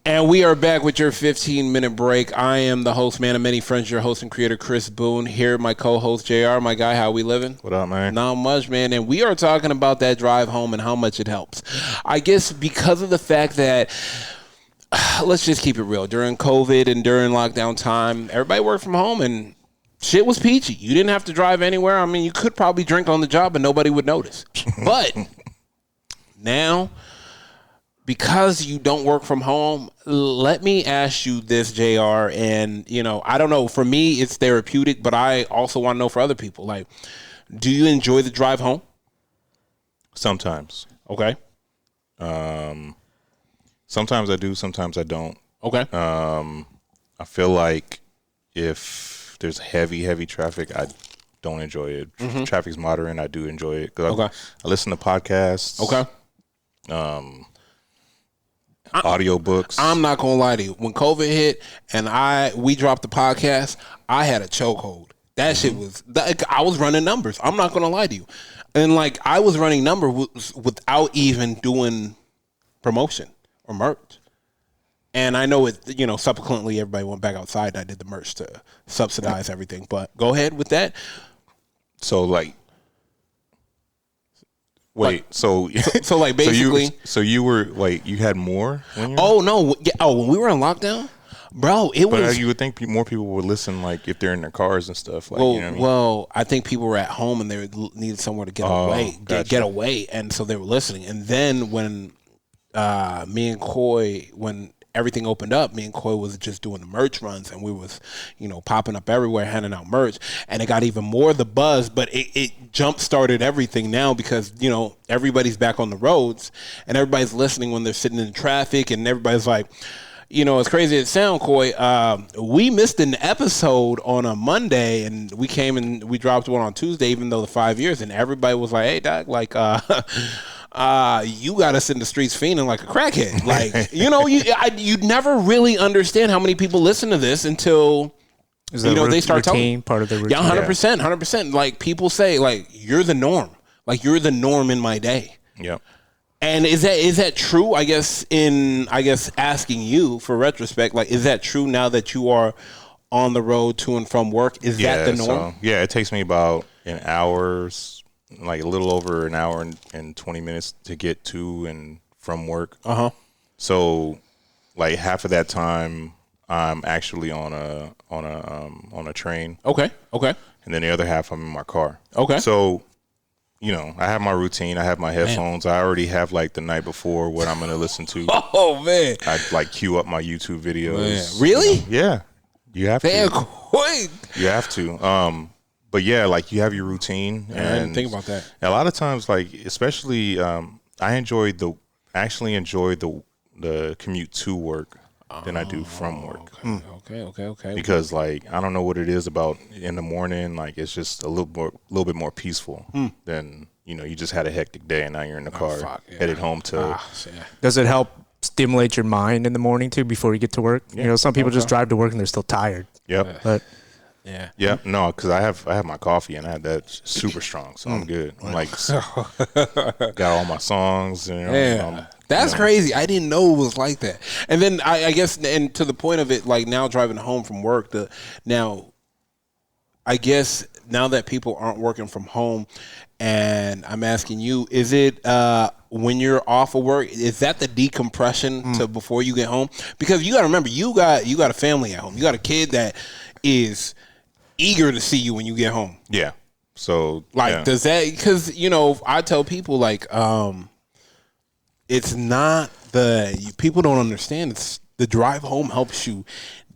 And we are back with your 15-minute break. I am the host, man of many friends, your host and creator, Chris Boone. Here, my co-host, JR. My guy, how we living? What up, man? Not much, man. And we are talking about that drive home and how much it helps. I guess because of the fact that, let's just keep it real. During COVID and during lockdown time, everybody worked from home and shit was peachy. You didn't have to drive anywhere. I mean, you could probably drink on the job and nobody would notice. But now, because you don't work from home, let me ask you this, JR. And, you know, I don't know. For me, it's therapeutic, but I also want to know for other people. Like, do you enjoy the drive home? Sometimes. Okay. Sometimes I do. Sometimes I don't. Okay. I feel like if there's heavy traffic, I don't enjoy it. If traffic's moderate, I do enjoy it. 'Cause Okay. I listen to podcasts. Okay. Audiobooks. I'm not gonna lie to you. When COVID hit and we dropped the podcast, I had a chokehold. That shit was. I was running numbers. I'm not gonna lie to you, and like I was running numbers without even doing promotion or merch. And I know it. You know, subsequently everybody went back outside. And I did the merch to subsidize everything. But go ahead with that. So like. Wait, so like basically, so you were like you had more? When you were? Oh no! When we were in lockdown, bro, it was. But you would think more people would listen, like if they're in their cars and stuff. Like, well, you know what I mean? well, I think people were at home and they needed somewhere to get away, gotcha. get away, and so they were listening. And then when me and Coy, when everything opened up, me and Coy was just doing the merch runs, and we was, you know, popping up everywhere, handing out merch, and it got even more the buzz. But it jump started everything now because, you know, everybody's back on the roads and everybody's listening when they're sitting in traffic, and everybody's like, you know, as crazy as it sounds, Coy, we missed an episode on a Monday, and we came and we dropped one on Tuesday, even though the 5 years, and everybody was like, hey, Doc, like, you got us in the streets fiending like a crackhead. Like, you know, you'd never really understand how many people listen to this until, you know, they start telling. Part of the routine. Yeah, 100%. Like, people say, like, you're the norm. Like, you're the norm in my day. Yep. And is that true? I guess asking you for retrospect, like, is that true now that you are on the road to and from work? Is that the norm? So, it takes me about an hour, like a little over an hour and 20 minutes to get to and from work. So, like half of that time, I'm actually on a train. Okay. And then the other half, I'm in my car. Okay. So, you know, I have my routine. I have my headphones. I already have like the night before what I'm going to listen to. Oh man. I like queue up my YouTube videos. Man. Really? You know? Yeah. You have Damn, to. Coy. You have to. But yeah, like you have your routine. And I didn't think about that. A lot of times, like especially, I actually enjoy the commute to work than I do from work. Okay. Because like I don't know what it is about in the morning. Like it's just a little bit more peaceful than, you know, you just had a hectic day and now you're in the car headed home to. Does it help stimulate your mind in the morning too before you get to work? Yeah. You know, some people just drive to work and they're still tired. Yep. But Yeah, no, because I have my coffee and I have that super strong, so I'm good. I'm like, got all my songs. You know, Yeah, that's crazy. I didn't know it was like that. And then I guess, and to the point of it, like now driving home from work, I guess now that people aren't working from home, and I'm asking you, is it when you're off of work, is that the decompression to before you get home? Because you got to remember, you got a family at home. You got a kid that is eager to see you when you get home. Yeah. So does that, because, you know, I tell people like, it's not people don't understand. It's the drive home helps you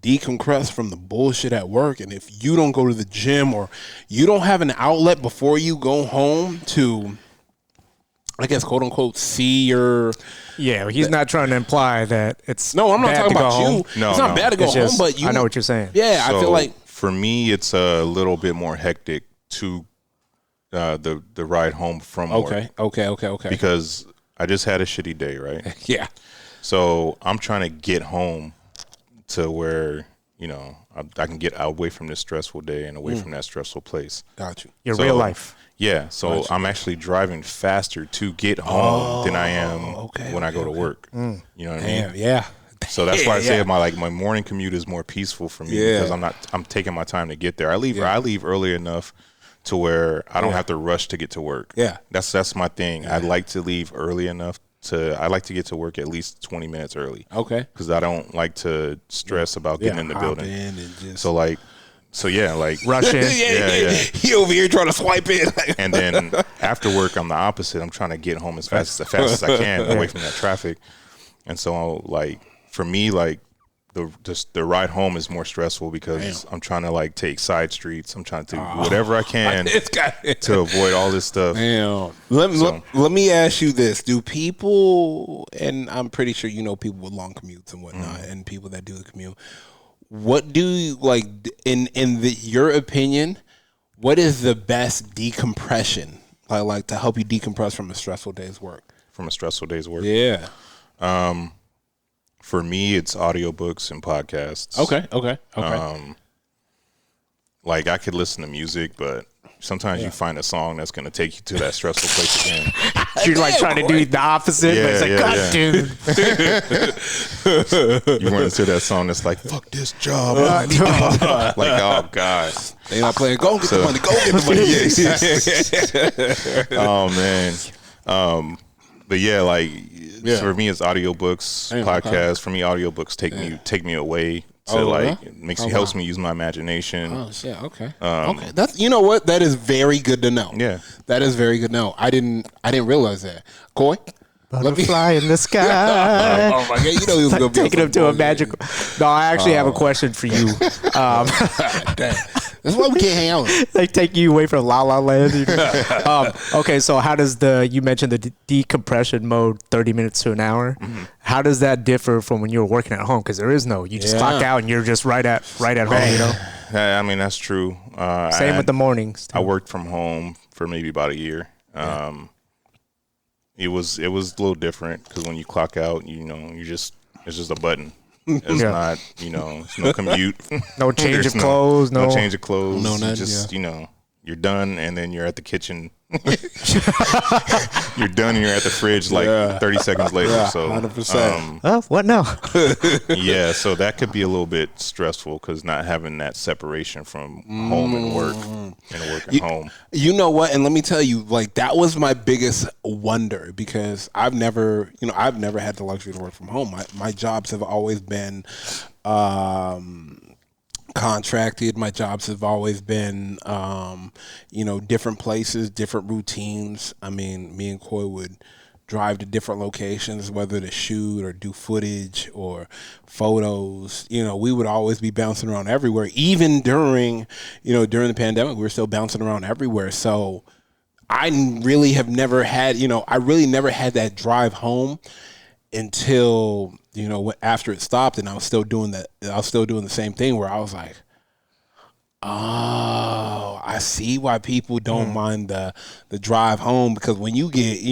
decompress from the bullshit at work. And if you don't go to the gym or you don't have an outlet before you go home to, I guess, quote unquote, see your. Yeah, he's not trying to imply that it's. No, I'm not bad talking to go about home. you. No, it's not bad to go home, but you. I know what you're saying. Yeah, So I feel like for me, it's a little bit more hectic to the ride home from work. Okay. Because I just had a shitty day, right? Yeah. So I'm trying to get home to where, you know, I can get away from this stressful day and away from that stressful place. Got you. Your real life. Yeah, so I'm actually driving faster to get home than I am when I go to work. You know what I mean? Yeah. So that's why I say Yeah. my morning commute is more peaceful for me because I'm taking my time to get there. I leave early enough to where I don't have to rush to get to work. Yeah. That's my thing. I like to leave early enough I like to get to work at least 20 minutes early. Okay. Because I don't like to stress about getting in the hop building. in and just... So yeah, like Rush in. Yeah. He over here trying to swipe in. and then after work, I'm the opposite. I'm trying to get home as fast as I can away from that traffic. And so like for me, like the ride home is more stressful because I'm trying to like take side streets. I'm trying to do whatever I can to avoid all this stuff. Damn. Let me ask you this: do people, and I'm pretty sure you know people with long commutes and whatnot, and people that do the commute. What do you like in your opinion? What is the best decompression like to help you decompress from a stressful day's work? From a stressful day's work, Yeah. For me, it's audiobooks and podcasts. Okay. Like I could listen to music, but sometimes you find a song that's going to take you to that stressful place again. You're like trying to do the opposite, but it's like, God, dude. You run into that song that's like, fuck this job. Like, oh, God. They not playing, go get the money, go get the money. Oh, man. But yeah, like for me, it's audiobooks, podcasts. For me, audiobooks take me away to helps me use my imagination. Oh shit! Okay. Okay. That's you know what? That is very good to know. Yeah. That is very good to know. I didn't realize that. Coy? Butterfly in the sky. Oh my god! You know he was gonna be Taking him to a magical. No, I actually have a question for you. Damn. That's why we can't hang out. Like take you away from La La Land. Okay, so how does you mentioned the decompression mode, 30 minutes to an hour. Mm-hmm. How does that differ from when you were working at home? Because there is you just clock out and you're just right at home. You know. I mean that's true. Same with the mornings. I worked from home for maybe about a year. It was a little different because when you clock out, it's just a button. It's not, it's no commute. No change of clothes. No change of clothes. No nothing. Just, you're done and then you're at the kitchen. You're done and you're at the fridge like 30 seconds later. Yeah, so 100%. What now? Yeah, so that could be a little bit stressful because not having that separation from home and work and work and home. You know what? And let me tell you, like that was my biggest wonder because I've never had the luxury to work from home. My jobs have always been contracted. My jobs have always been, different places, different routines. I mean, me and Coy would drive to different locations, whether to shoot or do footage or photos. We would always be bouncing around everywhere. Even during the pandemic, we were still bouncing around everywhere. So I really have never had, I really never had that drive home until after it stopped, and I was still doing the same thing where I was like, oh, I see why people don't mind the drive home, because when you get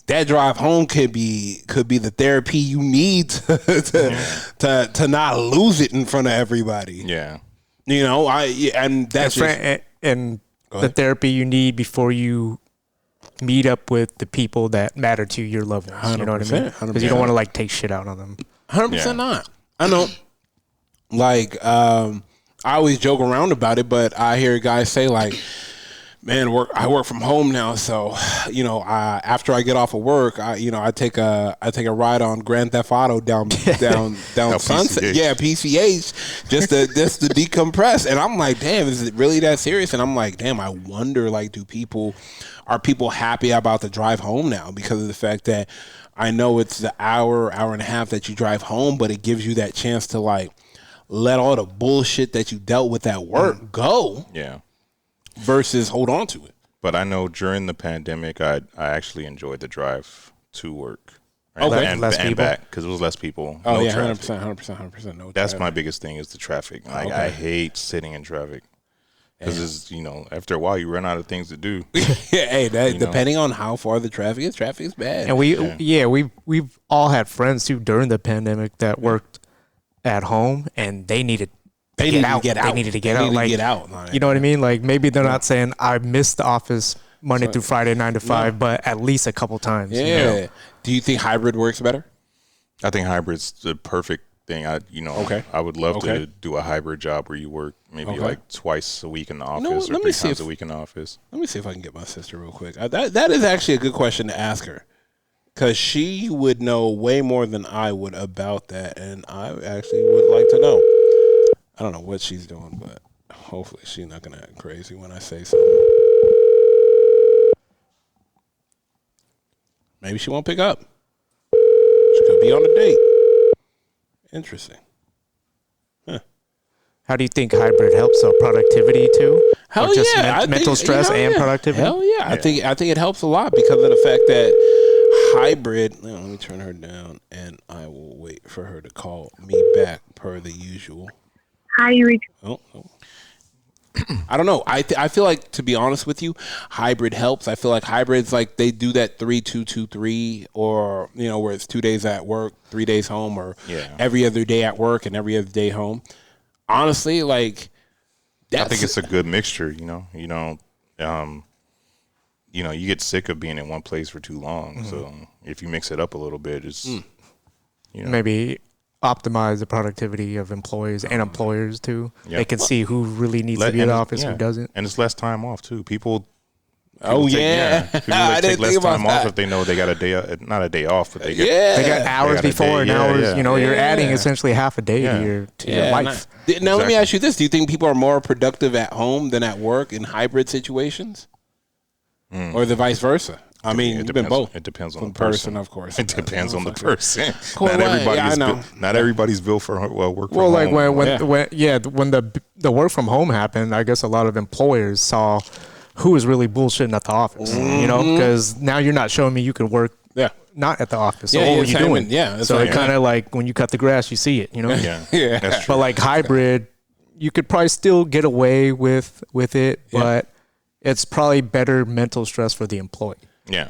that drive home could be the therapy you need to not lose it in front of everybody. Yeah, and that's the therapy you need before you meet up with the people that matter to your loved ones. You know what I mean? Because you don't want to take shit out on them. 100% not. I know. I always joke around about it, but I hear guys say man, I work from home now, so after I get off of work, I take a ride on Grand Theft Auto down Sunset, PCH. yeah, PCH, just to decompress. And I'm like, damn, is it really that serious? And I'm like, damn, I wonder, are people happy about the drive home now because of the fact that I know it's the hour and a half that you drive home, but it gives you that chance to let all the bullshit that you dealt with at work go. Yeah. Versus hold on to it. But I know during the pandemic, I actually enjoyed the drive to work. Right? Okay. And back because it was less people. Oh, no yeah, traffic. 100%. No, that's traffic. my biggest thing is the traffic. Okay. I hate sitting in traffic because after a while you run out of things to do. Hey, depending on how far the traffic is bad. And we've all had friends too during the pandemic that worked at home and they needed to get out. They needed to get out. You know what I mean? Maybe they're not saying I missed the office Monday through Friday 9 to 5, but at least a couple times. Yeah. Do you think hybrid works better? I think hybrid's the perfect thing. Okay. I would love Okay. to do a hybrid job where you work maybe Okay. like twice a week in the office know what? or Let me 3 see times if- a week in the office. Let me see if I can get my sister real quick. That is actually a good question to ask her, because she would know way more than I would about that, and I actually would like to know. I don't know what she's doing, but hopefully she's not gonna act crazy when I say something. Maybe she won't pick up. She could be on a date. Interesting. How do you think hybrid helps productivity too? Hell or just yeah, I mental think- stress hell and yeah. productivity? Hell yeah. I think it helps a lot because of the fact that hybrid. Let me turn her down, and I will wait for her to call me back per the usual. Hi, you reached. Oh. I don't know. I feel like, to be honest with you, hybrid helps. I feel like hybrids, like, they do that 3-2-2-3, or where it's 2 days at work, 3 days home, or every other day at work and every other day home. Honestly, like, I think it's a good mixture. You get sick of being in one place for too long. So if you mix it up a little bit, it's Maybe optimize the productivity of employees and employers too. Yeah. They can see who really needs to be in the office, who doesn't. and it's less time off too. People Oh, take, yeah. people I take didn't less think about time off that. if they know they got a day, not a day off, but they get Yeah. They got hours got a before day, and yeah, hours. yeah. You're adding Yeah. essentially half a day Yeah. to your Yeah, life. Now let me Exactly. ask you this: do you think people are more productive at home than at work in hybrid situations, or the vice versa? I mean, you've been both. It depends on From the person. of course. It depends on the person. Cool, Not right. everybody Yeah, I is know. built. Not everybody's built for work from Well, home. like when Yeah. when the work from home happened, I guess a lot of employers saw who was really bullshitting at the office. Because now you're not showing me you can work Yeah. not at the office. So Yeah, what yeah, were you same doing? in- yeah, that's So right, it kind of like when you cut the grass, you see it. yeah, Yeah. that's true. But like hybrid, you could probably still get away with it, Yeah. but it's probably better mental stress for the employee Yeah.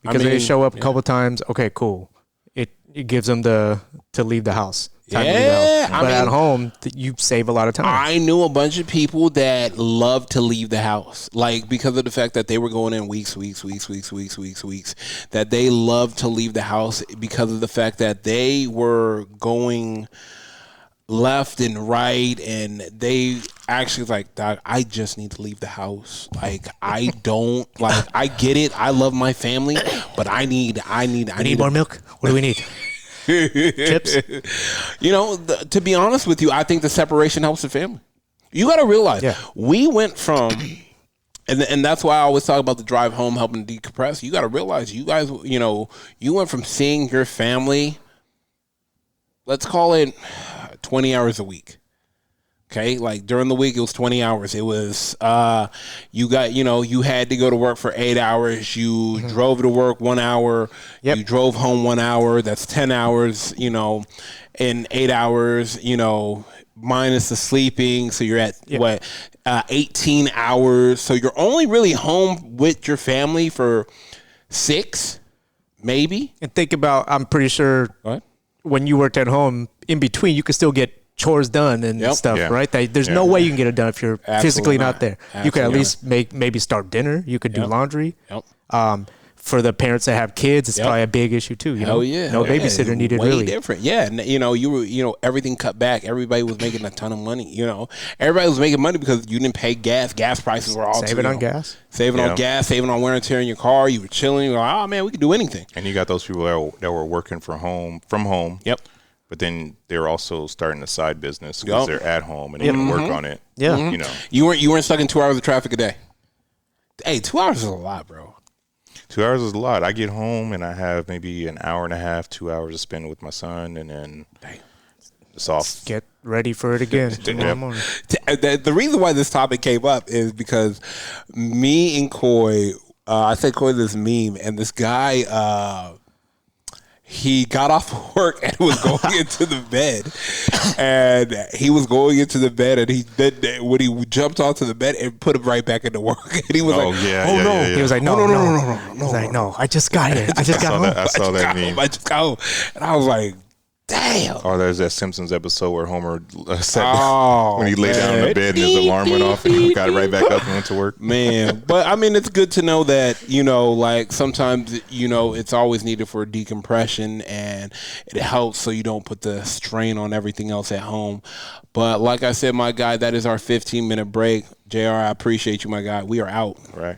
because they show up a couple times. Okay, cool. It gives them to leave the house. Time to leave the house. Yeah, I But at mean- home, you save a lot of time. I knew a bunch of people that loved to leave the house, like, because of the fact that they were going in weeks, that they loved to leave the house because of the fact that they were going left and right, and they actually was like, Doc, I just need to leave the house. Like, I don't, like, I get it. I love my family, but I need more milk? What do we need? Chips? To be honest with you, I think the separation helps the family. You got to realize, we went from, and that's why I always talk about the drive home helping decompress. You got to realize, you guys, you went from seeing your family, let's call it 20 hours a week. Okay, like during the week it was 20 hours. It was you had to go to work for 8 hours. You drove to work 1 hour. Yep. You drove home 1 hour. That's 10 hours. In 8 hours. Minus the sleeping. So you're at 18 hours. So you're only really home with your family for 6, maybe. And think about, I'm pretty sure What? when you worked at home, in between, you could still get chores done and stuff, Yeah. right? There's no way you can get it done if you're Absolutely physically not. not there. You could at Absolutely least maybe start dinner. You could do laundry. Yep. For the parents that have kids, it's Yep. probably a big issue too. Hell yeah. No Hell yeah. babysitter needed Way really. different. Yeah. And, you were, everything cut back. Everybody was making a ton of money. Everybody was making money because you didn't pay gas. Gas prices were all Saving on gas. Saving on Yeah. gas, saving on wear and tear in your car. You were chilling. You were like, oh, man, we could do anything. And you got those people that were working from home. Yep. But then they're also starting a side business because they're at home and they can work on it. Yeah. You weren't stuck in 2 hours of traffic a day. Hey, 2 hours is a lot, bro. 2 hours is a lot. I get home and I have maybe an hour and a half, 2 hours to spend with my son, and then it's off. Get ready for it again tomorrow morning. The reason why this topic came up is because me and Coy, I said Coy this meme, and this guy, he got off work and was going into the bed, and he was going into the bed, and when he jumped onto the bed, and put him right back into work, and he was Oh, like, yeah, "Oh yeah, no!" yeah, yeah. He was like, no. no. He's like, no, I just got here. I just got home. I saw that meme. I just got home, and I was like, Damn. Or there's that Simpsons episode where Homer sat Oh, when he lay down in man. the bed and his alarm went off and he got right back up and went to work. Man, but I mean, it's good to know that, like sometimes, it's always needed for decompression and it helps so you don't put the strain on everything else at home. But like I said, my guy, that is our 15-minute break. JR, I appreciate you, my guy. We are out. Right.